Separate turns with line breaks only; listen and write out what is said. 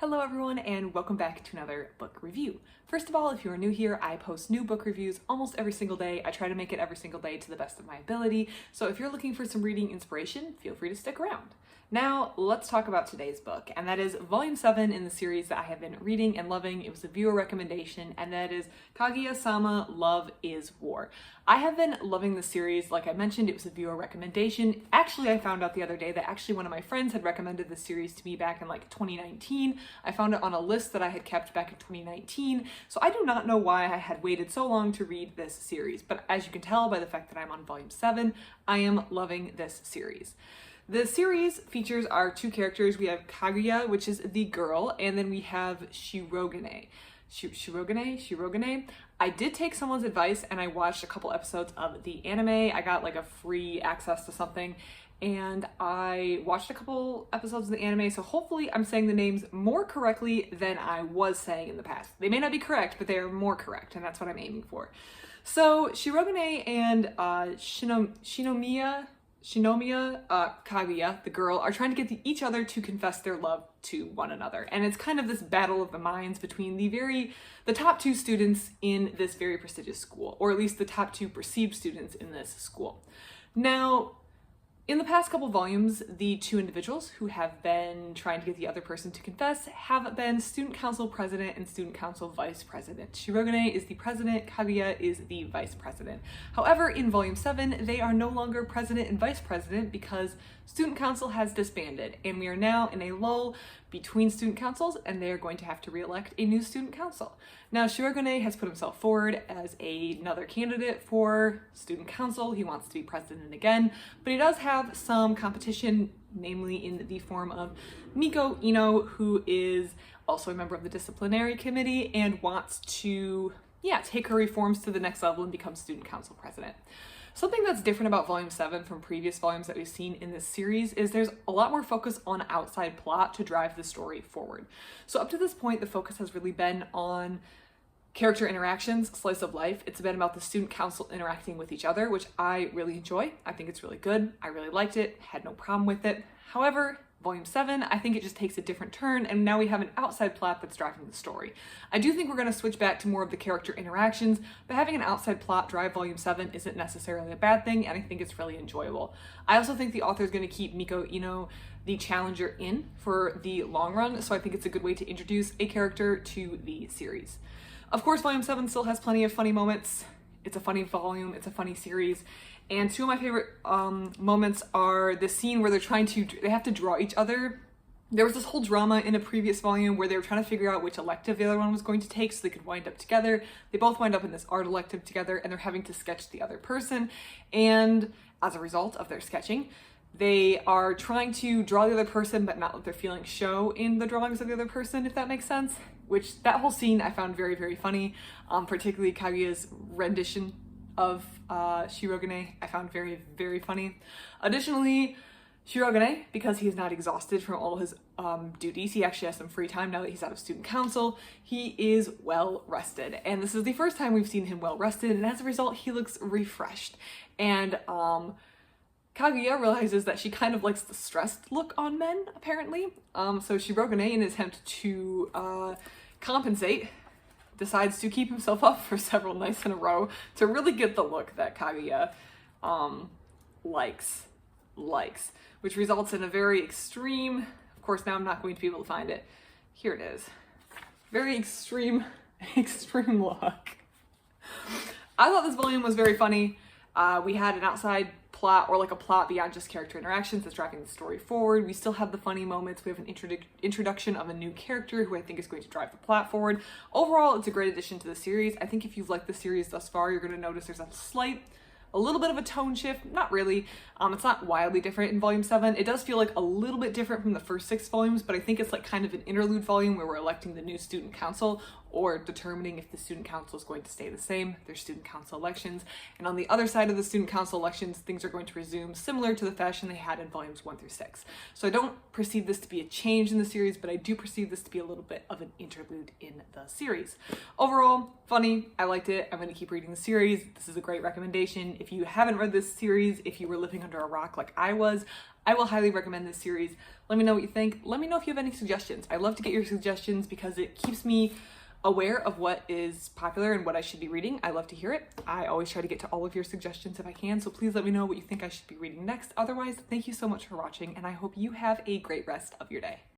Hello everyone and welcome back to another book review. First of all, if you are new here, I post new book reviews almost every single day. I try to make it every single day to the best of my ability, so if you're looking for some reading inspiration, feel free to stick around. Now, let's talk about today's book, and that is Volume 7 in the series that I have been reading and loving. It was a viewer recommendation, and that is Kaguya-sama, Love is War. I have been loving the series. Like I mentioned, it was a viewer recommendation. Actually, I found out the other day that actually one of my friends had recommended this series to me back in like 2019. I found it on a list that I had kept back in 2019, so I do not know why I had waited so long to read this series, but as you can tell by the fact that I'm on Volume 7, I am loving this series. The series features our two characters. We have Kaguya, which is the girl, and then we have Shirogane. Shirogane. I did take someone's advice and I watched a couple episodes of the anime. I got like a free access to something and I watched a couple episodes of the anime, so hopefully I'm saying the names more correctly than I was saying in the past. They may not be correct, but they are more correct, and that's what I'm aiming for. So Shirogane and Shinomiya Kaguya, the girl, are trying to get each other to confess their love to one another. And it's kind of this battle of the minds between the top two students in this very prestigious school, or at least the top two perceived students in this school. Now, in the past couple volumes, the two individuals who have been trying to get the other person to confess have been student council president and student council vice president. Shirogane is the president, Kaguya is the vice president. However, in volume 7, they are no longer president and vice president because student council has disbanded, and we are now in a lull between student councils, and they are going to have to re-elect a new student council. Now, Shirogane has put himself forward as another candidate for student council. He wants to be president again, but he does have some competition, namely in the form of Miko Ino, who is also a member of the disciplinary committee and wants to, take her reforms to the next level and become student council president. Something that's different about Volume 7 from previous volumes that we've seen in this series is there's a lot more focus on outside plot to drive the story forward. So up to this point, the focus has really been on character interactions, slice of life. It's been about the student council interacting with each other, which I really enjoy. I think it's really good. I really liked it, had no problem with it. However, Volume 7, I think it just takes a different turn, and now we have an outside plot that's driving the story. I do think we're going to switch back to more of the character interactions, but having an outside plot drive Volume 7 isn't necessarily a bad thing, and I think it's really enjoyable. I also think the author is going to keep Miko Ino, the challenger, in for the long run, so I think it's a good way to introduce a character to the series. Of course, Volume 7 still has plenty of funny moments. It's a funny volume, it's a funny series. And two of my favorite moments are the scene where they have to draw each other. There was this whole drama in a previous volume where they were trying to figure out which elective the other one was going to take so they could wind up together. They both wind up in this art elective together, and they're having to sketch the other person. And as a result of their sketching, they are trying to draw the other person but not let their feelings show in the drawings of the other person, if that makes sense. Which, that whole scene I found very, very funny, particularly Kaguya's rendition of Shirogane I found very, very funny. Additionally, Shirogane, because he is not exhausted from all his duties, he actually has some free time now that he's out of student council. He is well rested, and this is the first time we've seen him well rested, and as a result he looks refreshed. And Kaguya realizes that she kind of likes the stressed look on men, apparently. So Shirogane, in an attempt to compensate, decides to keep himself up for several nights in a row to really get the look that Kaguya likes, which results in a very extreme, of course now I'm not going to be able to find it, here it is, very extreme look. I thought this volume was very funny. We had an outside plot, or like a plot beyond just character interactions that's driving the story forward. We still have the funny moments. We have an introduction of a new character who I think is going to drive the plot forward. Overall, it's a great addition to the series. I think if you've liked the series thus far, you're going to notice there's a little bit of a tone shift. Not really. It's not wildly different in Volume 7. It does feel like a little bit different from the first 6 volumes, but I think it's like kind of an interlude volume where we're electing the new student council, or determining if the student council is going to stay the same. There's student council elections, and on the other side of the student council elections, things are going to resume similar to the fashion they had in volumes 1 through 6. So I don't perceive this to be a change in the series, but I do perceive this to be a little bit of an interlude in the series. Overall, funny, I liked it. I'm going to keep reading the series. This is a great recommendation. If you haven't read this series, if you were living under a rock like I was, I will highly recommend this series. Let me know what you think. Let me know if you have any suggestions. I love to get your suggestions because it keeps me aware of what is popular and what I should be reading. I love to hear it. I always try to get to all of your suggestions if I can, so please let me know what you think I should be reading next. Otherwise, thank you so much for watching, and I hope you have a great rest of your day.